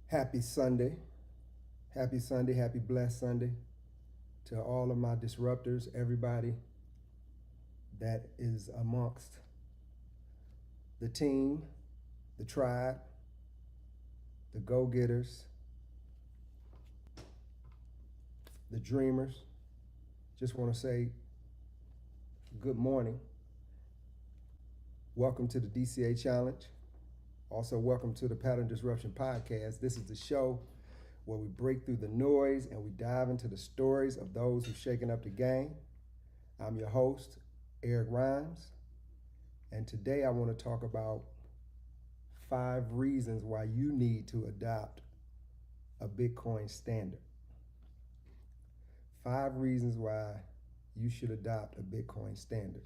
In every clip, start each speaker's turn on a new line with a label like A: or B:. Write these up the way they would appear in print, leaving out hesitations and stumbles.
A: Happy Sunday. Happy Sunday. Happy blessed Sunday to all of my disruptors, everybody that is amongst the team, the tribe, the go getters, the dreamers. Just want to say good morning. Welcome to the DCA Challenge. Also, welcome to the Pattern Disruption Podcast. This is the show where we break through the noise and we dive into the stories of those who've shaken up the game. I'm your host, Eric Rhymes, and today I want to talk about 5 reasons why you need to adopt a Bitcoin standard. 5 reasons why you should adopt a Bitcoin standard.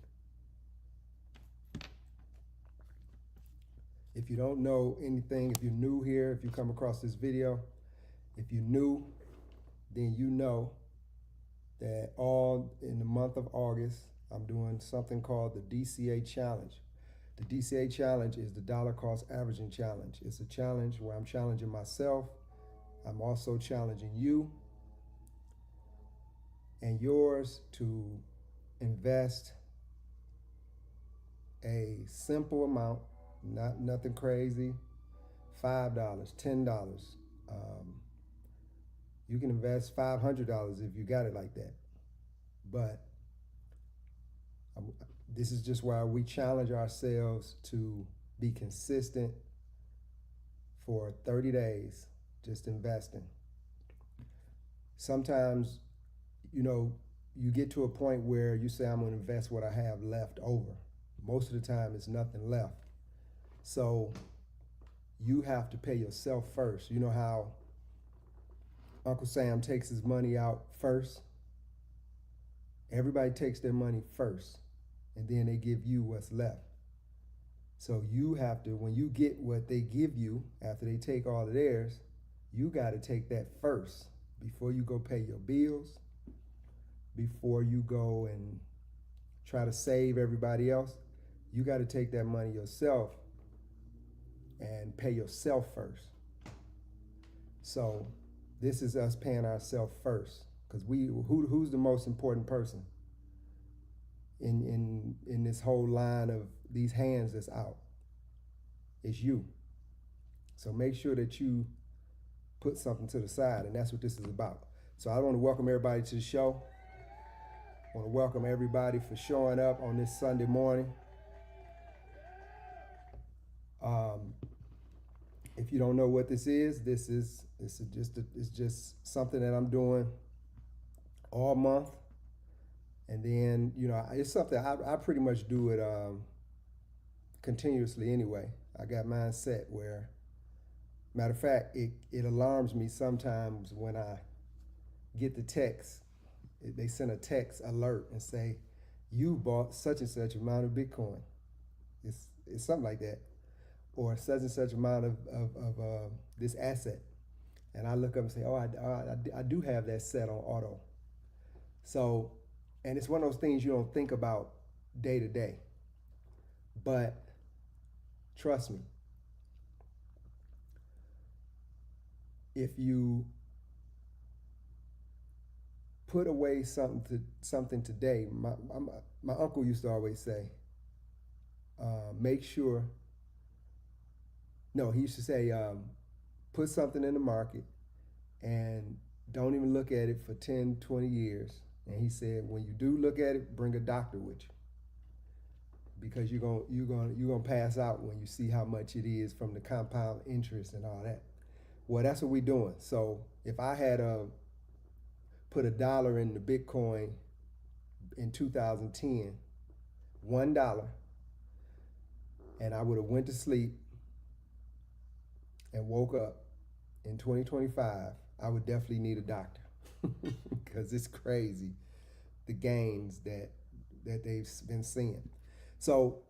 A: If you don't know anything, if you're new here, if you come across this video, if you're new, then you know that all in the month of August, I'm doing something called the DCA Challenge. The DCA Challenge is the dollar cost averaging challenge. It's a challenge where I'm challenging myself. I'm also challenging you and yours to invest a simple amount, nothing crazy, $5, $10. You can invest $500 if you got it like that. But this is just why we challenge ourselves to be consistent for 30 days, just investing. Sometimes, you get to a point where you say, I'm going to invest what I have left over. Most of the time, it's nothing left. So you have to pay yourself first. You know how Uncle Sam takes his money out first? Everybody takes their money first, and then they give you what's left. So you have to, when you get what they give you after they take all of theirs, you got to take that first before you go pay your bills, before you go and try to save everybody else. You got to take that money yourself and pay yourself first. So this is us paying ourselves first, because who's the most important person in this whole line of these hands that's out? It's you. So make sure that you put something to the side, and that's what this is about. So I want to welcome everybody to the show. I want to welcome everybody for showing up on this Sunday morning. If you don't know what this is just something that I'm doing all month, and then it's something I pretty much do it continuously anyway. I got mine set where, matter of fact, it alarms me sometimes when I get the text. They send a text alert and say, you bought such and such amount of Bitcoin. It's something like that. Or such and such amount of this asset. And I look up and say, oh, I do have that set on auto. So, and it's one of those things you don't think about day to day. But trust me, if you put away something today, my uncle used to always say, make sure. No, he used to say, put something in the market and don't even look at it for 10, 20 years. And he said, when you do look at it, bring a doctor with you, because you're gonna pass out when you see how much it is from the compound interest and all that. Well, that's what we're doing. So if I had put $1 in the Bitcoin in 2010, $1, and I would have went to sleep and woke up in 2025, I would definitely need a doctor, because it's crazy the gains that they've been seeing. So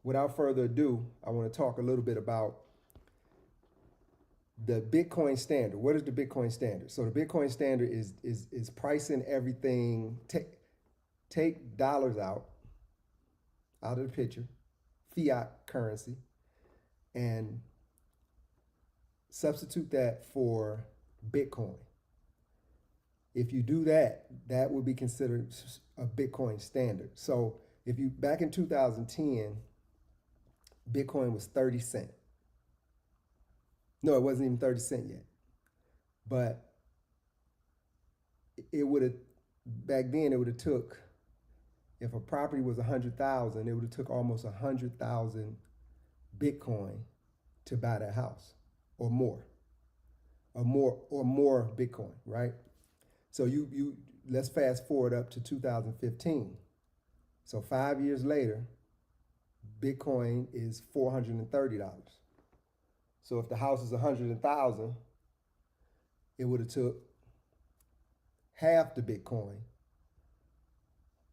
A: without further ado, I want to talk a little bit about the Bitcoin standard. What is the Bitcoin standard? So the Bitcoin standard is pricing everything. Take dollars out of the picture, fiat currency, and substitute that for Bitcoin. If you do that, that would be considered a Bitcoin standard. So if you, back in 2010, Bitcoin was 30 cents. No, it wasn't even 30 cents yet. But it would have, back then it would have took, if a property was 100,000, it would have took almost 100,000 Bitcoin to buy that house, or more Bitcoin, right? So you let's fast forward up to 2015. So 5 years later, Bitcoin is $430. So if the house is 100,000, it would have took half the Bitcoin.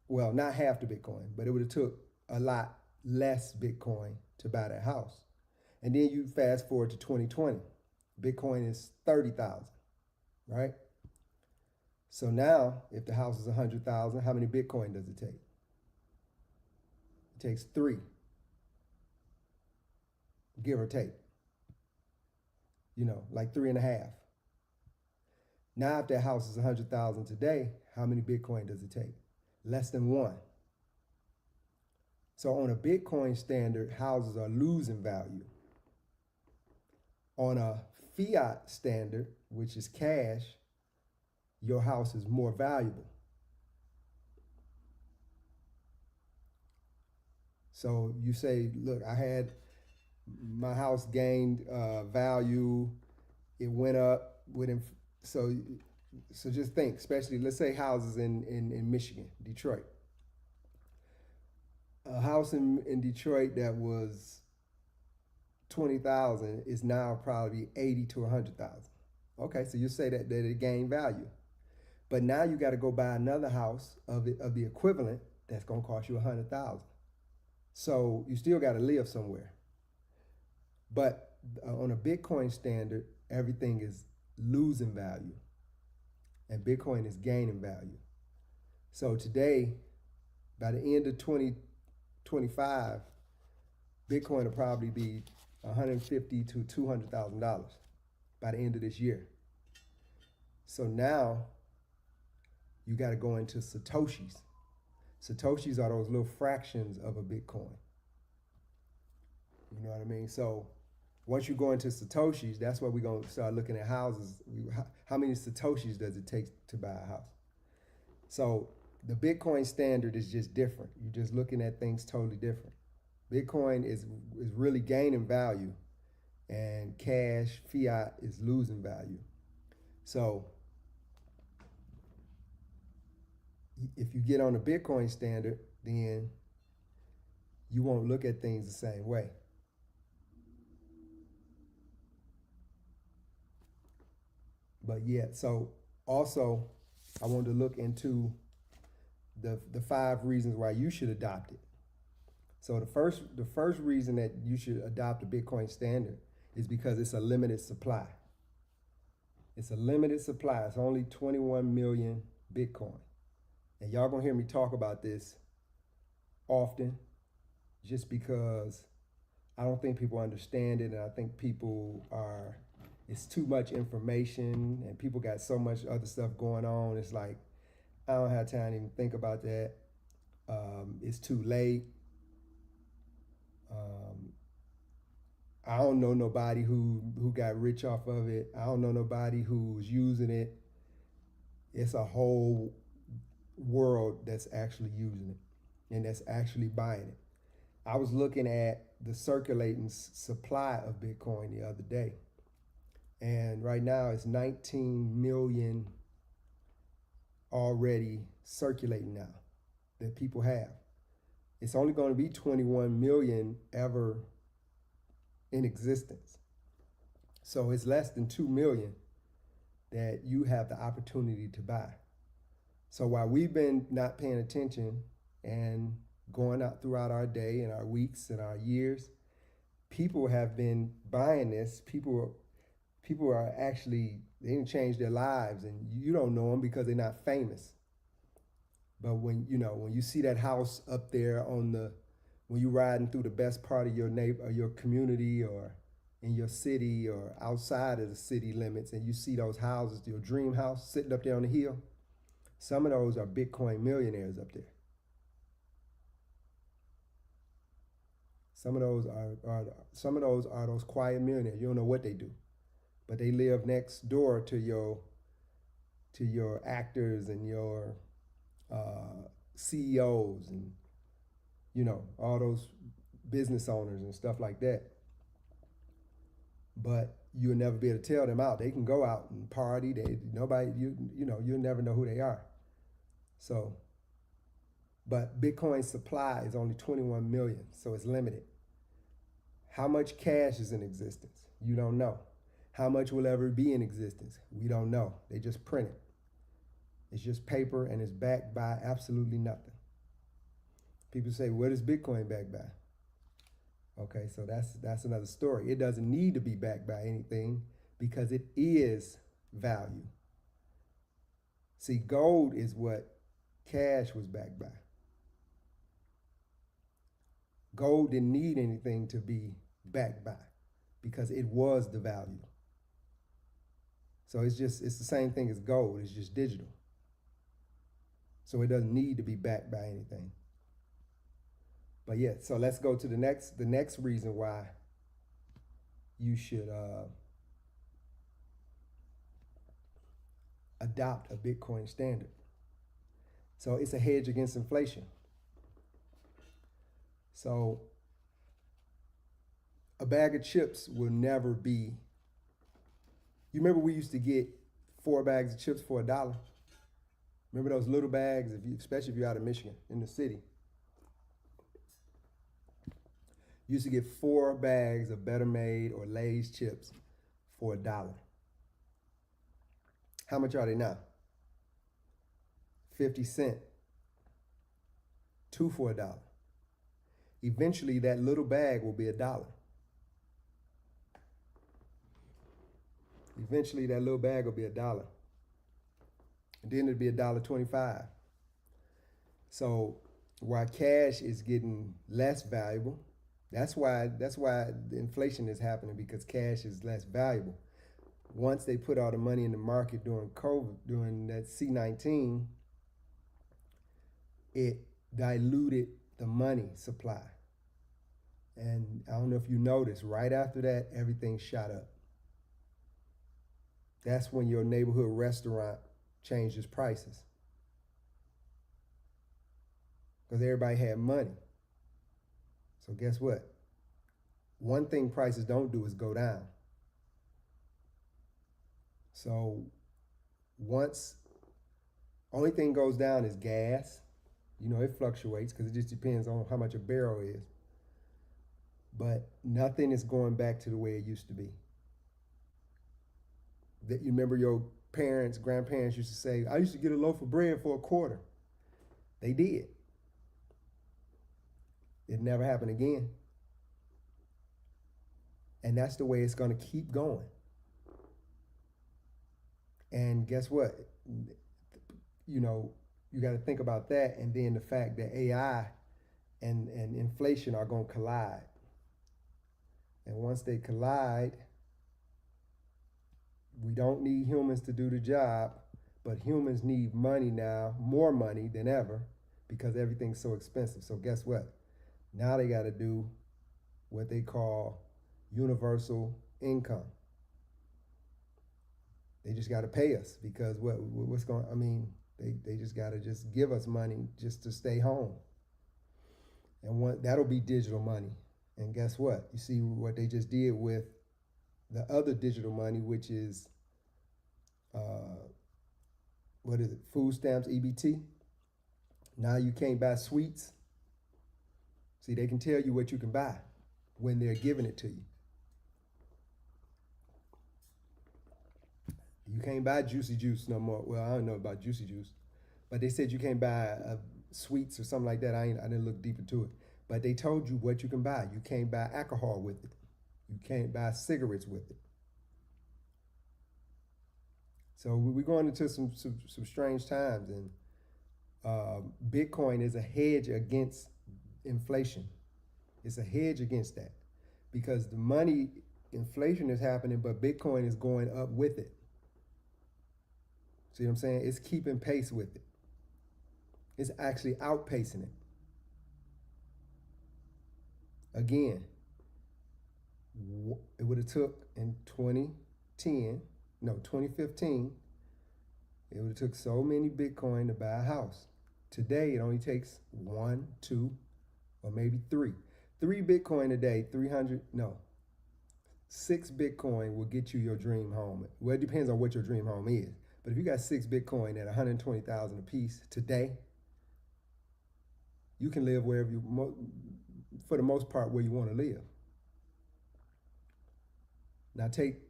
A: Well, not half the Bitcoin, but it would have took a lot less Bitcoin to buy that house. And then you fast forward to 2020, Bitcoin is 30,000, right? So now, if the house is 100,000, how many Bitcoin does it take? It takes 3, give or take. You know, like 3.5. Now, if that house is 100,000 today, how many Bitcoin does it take? Less than 1. So on a Bitcoin standard, houses are losing value. On a fiat standard, which is cash, your house is more valuable. So you say, look, I had my house gained value, it went up within, so just think, especially, let's say houses in Michigan, Detroit. A house in Detroit that was 20,000 is now probably 80 to 100,000. Okay, so you say that it gained value. But now you got to go buy another house of the equivalent that's going to cost you 100,000. So you still got to live somewhere. But on a Bitcoin standard, everything is losing value, and Bitcoin is gaining value. So today, by the end of 2025, Bitcoin will probably be $150,000 to $200,000 by the end of this year. So now you got to go into Satoshis. Satoshis are those little fractions of a Bitcoin. You know what I mean? So once you go into Satoshis, that's where we're going to start looking at houses. How many Satoshis does it take to buy a house? So the Bitcoin standard is just different. You're just looking at things totally different. Bitcoin is really gaining value, and cash, fiat, is losing value. So if you get on the Bitcoin standard, then you won't look at things the same way. But yeah, so also I wanted to look into the 5 reasons why you should adopt it. So the first reason that you should adopt the Bitcoin standard is because it's a limited supply. It's a limited supply. It's only 21 million Bitcoin. And y'all gonna hear me talk about this often, just because I don't think people understand it, and I think it's too much information, and people got so much other stuff going on. It's like, I don't have time to even think about that. It's too late. I don't know nobody who got rich off of it. I don't know nobody who's using it. It's a whole world that's actually using it and that's actually buying it. I was looking at the circulating supply of Bitcoin the other day, and right now it's 19 million already circulating now that people have. It's only going to be 21 million ever in existence. So it's less than 2 million that you have the opportunity to buy. So while we've been not paying attention and going out throughout our day and our weeks and our years, people have been buying this. People are actually, they didn't change their lives, and you don't know them because they're not famous. But when you see that house up there when you're riding through the best part of your your community, or in your city or outside of the city limits, and you see those houses, your dream house sitting up there on the hill, some of those are Bitcoin millionaires up there. Some of those are those quiet millionaires. You don't know what they do, but they live next door to your actors and your CEOs and all those business owners and stuff like that. But you'll never be able to tell them out. They can go out and party. You'll never know who they are. So, but Bitcoin supply is only 21 million, so it's limited. How much cash is in existence? You don't know. How much will ever be in existence? We don't know. They just print it. It's just paper and it's backed by absolutely nothing. People say, what is Bitcoin backed by? Okay, so that's another story. It doesn't need to be backed by anything because it is value. See, gold is what cash was backed by. Gold didn't need anything to be backed by because it was the value. So it's the same thing as gold. It's just digital. So it doesn't need to be backed by anything. But yeah, so let's go to the next reason why you should adopt a Bitcoin standard. So it's a hedge against inflation. So a bag of chips will never be. You remember we used to get 4 bags of chips for $1? Remember those little bags, especially if you're out of Michigan, in the city. You used to get 4 bags of Better Made or Lay's chips for $1. How much are they now? 50 cents. 2 for $1. Eventually, that little bag will be $1. Eventually, that little bag will be $1. And then it'll be $1.25. So while cash is getting less valuable, that's why the inflation is happening, because cash is less valuable. Once they put all the money in the market during COVID, during that C-19, it diluted the money supply. And I don't know if you noticed, right after that, everything shot up. That's when your neighborhood restaurant changed its prices, because everybody had money. So guess what? One thing prices don't do is go down. So only thing goes down is gas. It fluctuates because it just depends on how much a barrel is. But nothing is going back to the way it used to be. That you remember your parents, grandparents used to say, I used to get a loaf of bread for $0.25. They did. It never happened again. And that's the way it's going to keep going. And guess what? You got to think about that, and then the fact that AI and inflation are going to collide. And once they collide, we don't need humans to do the job, but humans need money now, more money than ever, because everything's so expensive. So guess what? Now they got to do what they call universal income. They just got to pay us, because they just got to just give us money just to stay home. And that'll be digital money. And guess what? You see what they just did with the other digital money, which is, food stamps, EBT. Now you can't buy sweets. See, they can tell you what you can buy when they're giving it to you. You can't buy Juicy Juice no more. Well, I don't know about Juicy Juice, but they said you can't buy sweets or something like that. I didn't look deep into it. But they told you what you can buy. You can't buy alcohol with it. You can't buy cigarettes with it. So we're going into some strange times, and Bitcoin is a hedge against inflation. It's a hedge against that, because the money inflation is happening, but Bitcoin is going up with it. See what I'm saying? It's keeping pace with it. It's actually outpacing it. Again, it would have took in 2015, it would have took so many Bitcoin to buy a house. Today, it only takes 1, 2, or maybe 3. 3 Bitcoin a day, 6 Bitcoin will get you your dream home. Well, it depends on what your dream home is. But if you got 6 Bitcoin at 120,000 a piece today, you can live wherever you, for the most part, where you want to live. Now take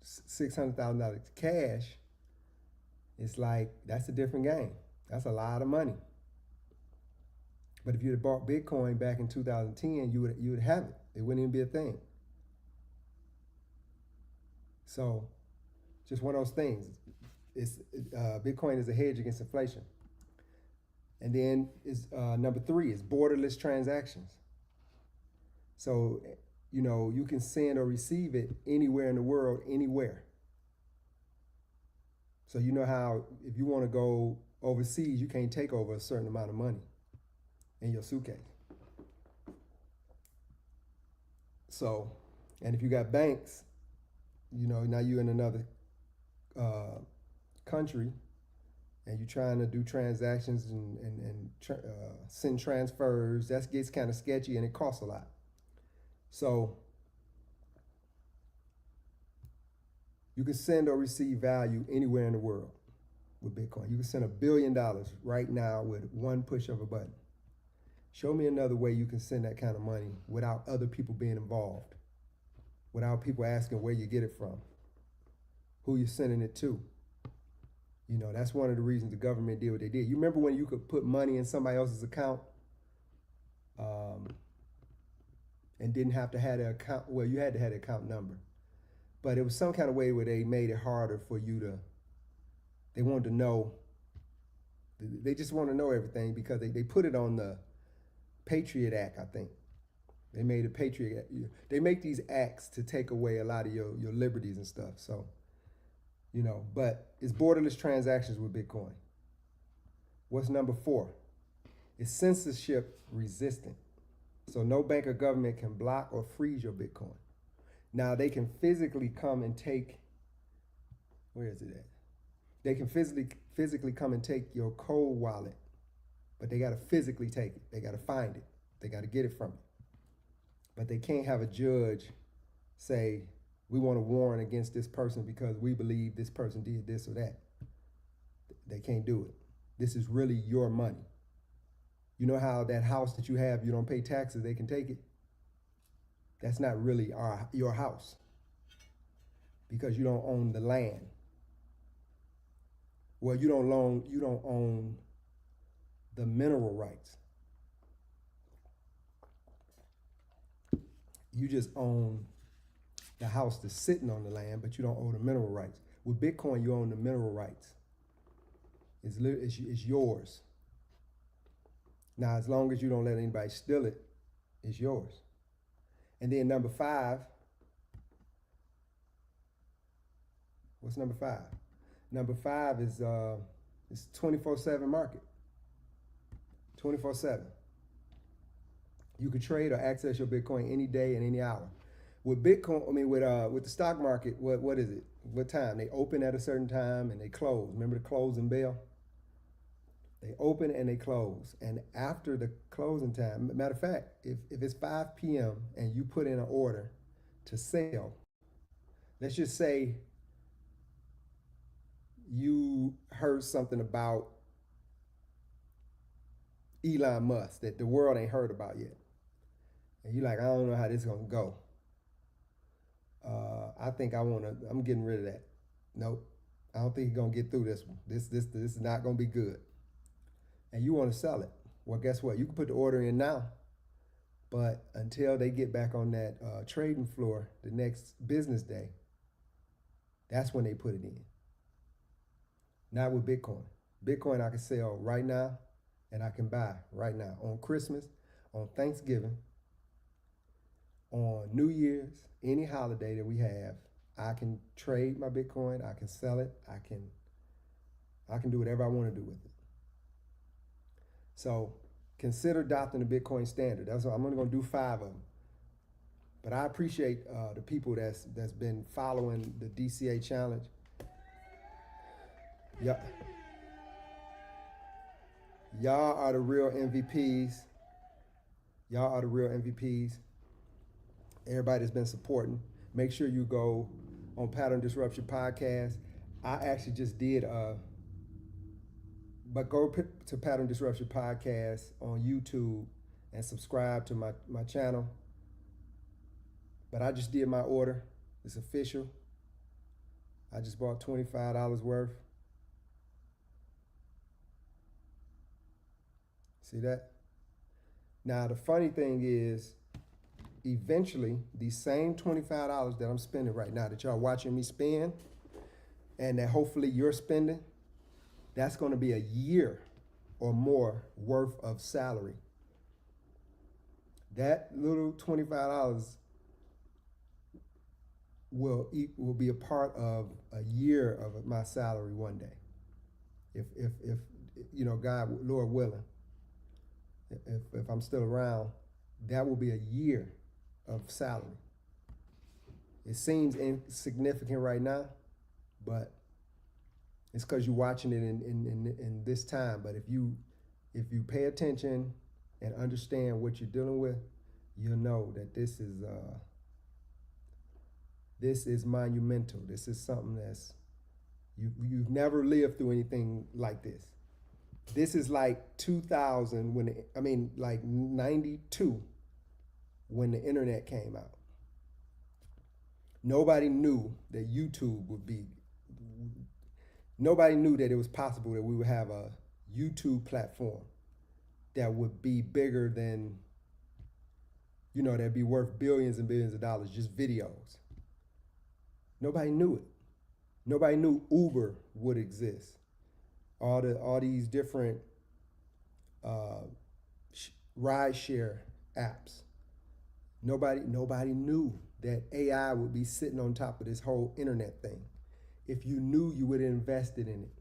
A: $600,000 cash. It's like, that's a different game. That's a lot of money. But if you'd have bought Bitcoin back in 2010, you would have it. It wouldn't even be a thing. So, just one of those things. Bitcoin is a hedge against inflation. And then number 3 is borderless transactions. So, you can send or receive it anywhere in the world, anywhere. So you know how if you want to go overseas, you can't take over a certain amount of money in your suitcase. So, and if you got banks, now you're in another country and you're trying to do transactions and send transfers, that gets kind of sketchy and it costs a lot. So you can send or receive value anywhere in the world with Bitcoin. You can send $1 billion right now with one push of a button. Show me another way you can send that kind of money without other people being involved, without people asking where you get it from, who you're sending it to. That's one of the reasons the government did what they did. You remember when you could put money in somebody else's account and didn't have to have the account, well, you had to have the account number. But it was some kind of way where they made it harder for you they wanted to know, they just want to know everything because they put it on the Patriot Act, I think. They made a Patriot Act. They make these acts to take away a lot of your liberties and stuff. So, but it's borderless transactions with Bitcoin. What's number 4? It's censorship resistant. So no bank or government can block or freeze your Bitcoin. Now they can physically come and take, where is it at? They can physically come and take your cold wallet, but they got to physically take it. They got to find it. They got to get it from you. But they can't have a judge say, we want to warrant against this person because we believe this person did this or that. They can't do it. This is really your money. You know how that house that you have, you don't pay taxes, they can take it? That's not really your house because you don't own the land. Well, you don't own the mineral rights. You just own the house that's sitting on the land, but you don't own the mineral rights. With Bitcoin, you own the mineral rights. It's yours. Now, as long as you don't let anybody steal it, it's yours. And then number 5, what's number 5? Number 5 is 24/7 market. 24/7. You can trade or access your Bitcoin any day and any hour. With Bitcoin, with the stock market, what is it? What time? They open at a certain time and they close. Remember the closing bell? They open and they close. And after the closing time, matter of fact, if it's 5 p.m. and you put in an order to sell, let's just say you heard something about Elon Musk that the world ain't heard about yet. And you're like, I don't know how this is going to go. I think I'm getting rid of that. Nope. I don't think you're going to get through this one. This is not going to be good. And you want to sell it. Well, guess what? You can put the order in now, but until they get back on that trading floor the next business day, that's when they put it in. Not with Bitcoin. Bitcoin I can sell right now and I can buy right now on Christmas, on Thanksgiving, on New Year's, any holiday that we have, I can trade my Bitcoin, I can sell it, I can do whatever I want to do with it. So consider adopting the Bitcoin standard. That's what I'm only going to do 5 of them. But I appreciate the people that's been following the DCA challenge. Yeah. Y'all are the real MVPs. Y'all are the real MVPs. Everybody that's been supporting. Make sure you go on Pattern Disruption Podcast. I actually just did but go to Pattern Disruption Podcast on YouTube and subscribe to my channel. But I just did my order. It's official. I just bought $25 worth. See that? Now, the funny thing is, eventually, these same $25 that I'm spending right now, that y'all watching me spend, and that hopefully you're spending, that's going to be a year or more worth of salary. That little $25 will be a part of a year of my salary one day. If you know, God, Lord willing, if I'm still around, that will be a year of salary. It seems insignificant right now, but it's because you're watching it in this time. But if you pay attention and understand what you're dealing with, you'll know that this is monumental. This is something that's you've never lived through anything like this. This is like 2000 like 92 when the internet came out. Nobody knew that YouTube would be. Nobody knew that it was possible that we would have a YouTube platform that would be bigger than, that'd be worth billions and billions of dollars, just videos. Nobody knew it. Nobody knew Uber would exist. All these different ride share apps. Nobody knew that AI would be sitting on top of this whole internet thing. If you knew, you would have invested in it.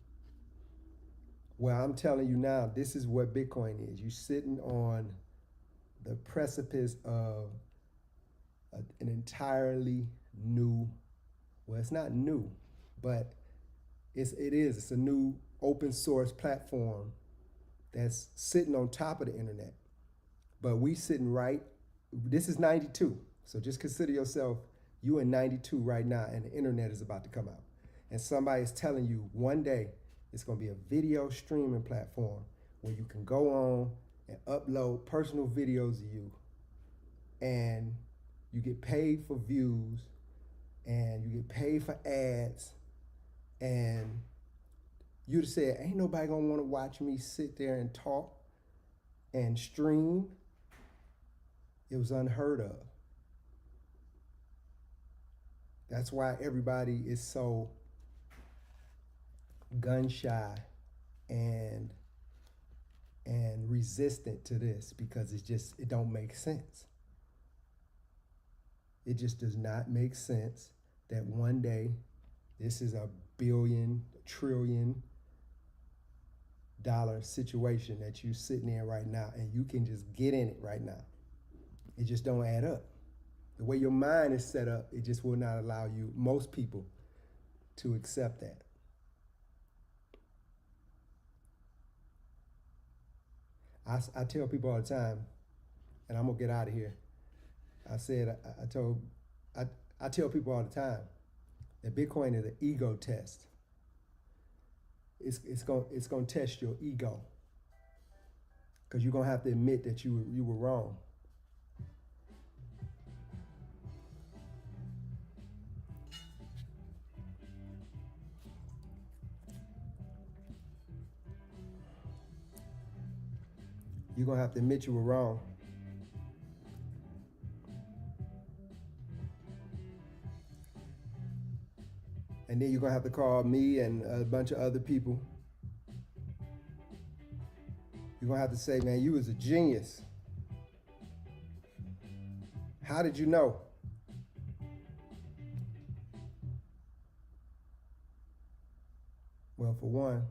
A: Well, I'm telling you now, this is what Bitcoin is. You're sitting on the precipice of an entirely new, well, it's not new, but it's a new open source platform that's sitting on top of the internet. But we sitting this is 92. So just consider yourself, you in 92 right now, and the internet is about to come out. And somebody is telling you one day it's going to be a video streaming platform where you can go on and upload personal videos of you, and you get paid for views, and you get paid for ads, and you'd have said, ain't nobody going to want to watch me sit there and talk and stream. It was unheard of. That's why everybody is so gun shy and resistant to this, because it don't make sense. It just does not make sense that one day this is a billion, trillion dollar situation that you're sitting in right now, and you can just get in it right now. It just don't add up. The way your mind is set up, it just will not allow most people, to accept that. I tell people all the time, and I'm gonna get out of here. I tell people all the time that Bitcoin is an ego test. It's gonna test your ego, because you're gonna have to admit that you were wrong. You're gonna have to admit you were wrong. And then you're gonna have to call me and a bunch of other people. You're gonna have to say, man, you was a genius. How did you know? Well, for one,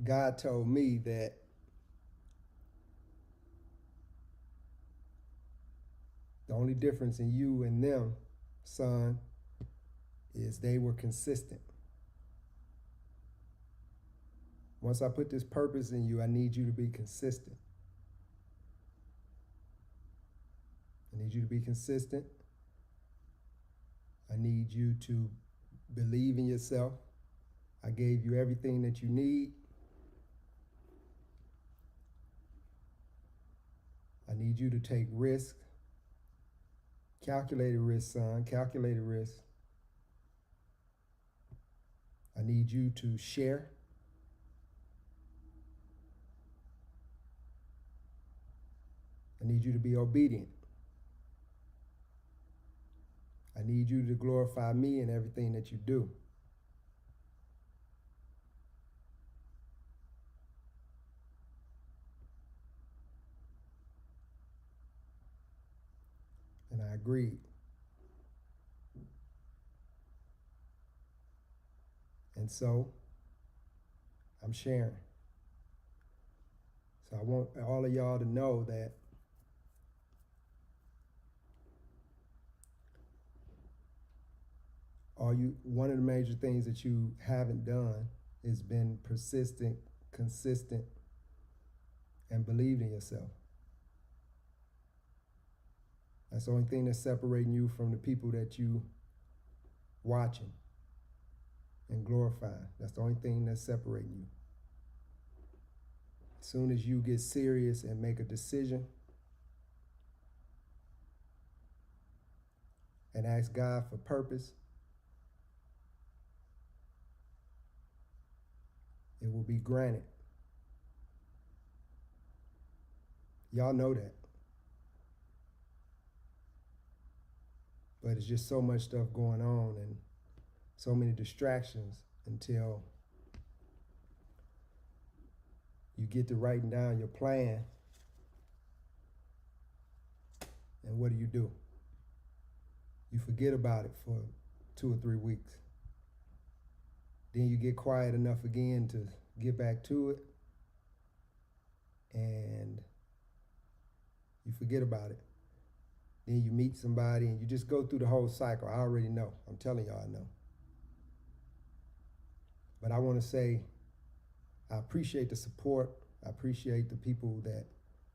A: God told me that the only difference in you and them, son, is they were consistent. Once I put this purpose in you, I need you to be consistent. I need you to be consistent. I need you to believe in yourself. I gave you everything that you need. I need you to take risk. Calculated risk, son, calculated risk. I need you to share. I need you to be obedient. I need you to glorify me in everything that you do. And I agreed. And so I'm sharing. So I want all of y'all to know that one of the major things that you haven't done is been persistent, consistent, and believed in yourself. That's the only thing that's separating you from the people that you watching and glorifying. That's the only thing that's separating you. As soon as you get serious and make a decision and ask God for purpose, it will be granted. Y'all know that. But it's just so much stuff going on and so many distractions until you get to writing down your plan. And what do? You forget about it for 2 or 3 weeks. Then you get quiet enough again to get back to it. And you forget about it. Then you meet somebody and you just go through the whole cycle. I already know. I'm telling y'all I know. But I want to say I appreciate the support. I appreciate the people that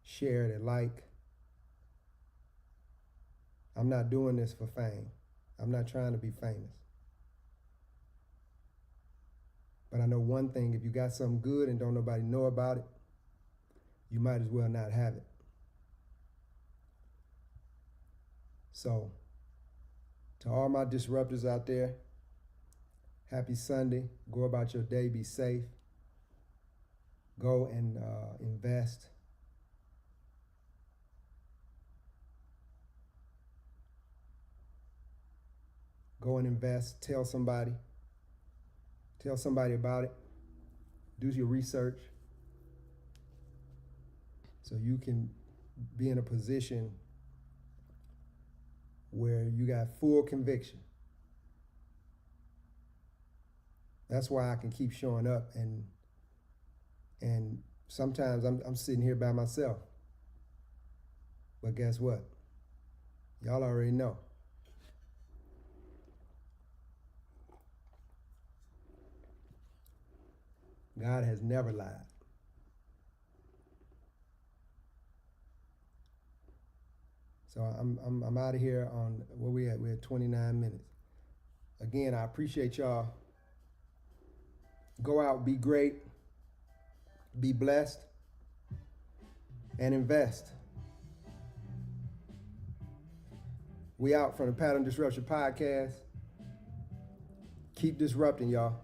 A: share, that like. I'm not doing this for fame. I'm not trying to be famous. But I know one thing, if you got something good and don't nobody know about it, you might as well not have it. So, to all my disruptors out there, happy Sunday. Go about your day, be safe. Go and invest. Go and invest. Tell somebody about it. Do your research so you can be in a position where you got full conviction. That's why I can keep showing up, and sometimes I'm sitting here by myself. But guess what? Y'all already know. God has never lied. So I'm out of here on where we at. We're at 29 minutes. Again, I appreciate y'all. Go out, be great, be blessed, and invest. We out from the Pattern Disruption Podcast. Keep disrupting, y'all.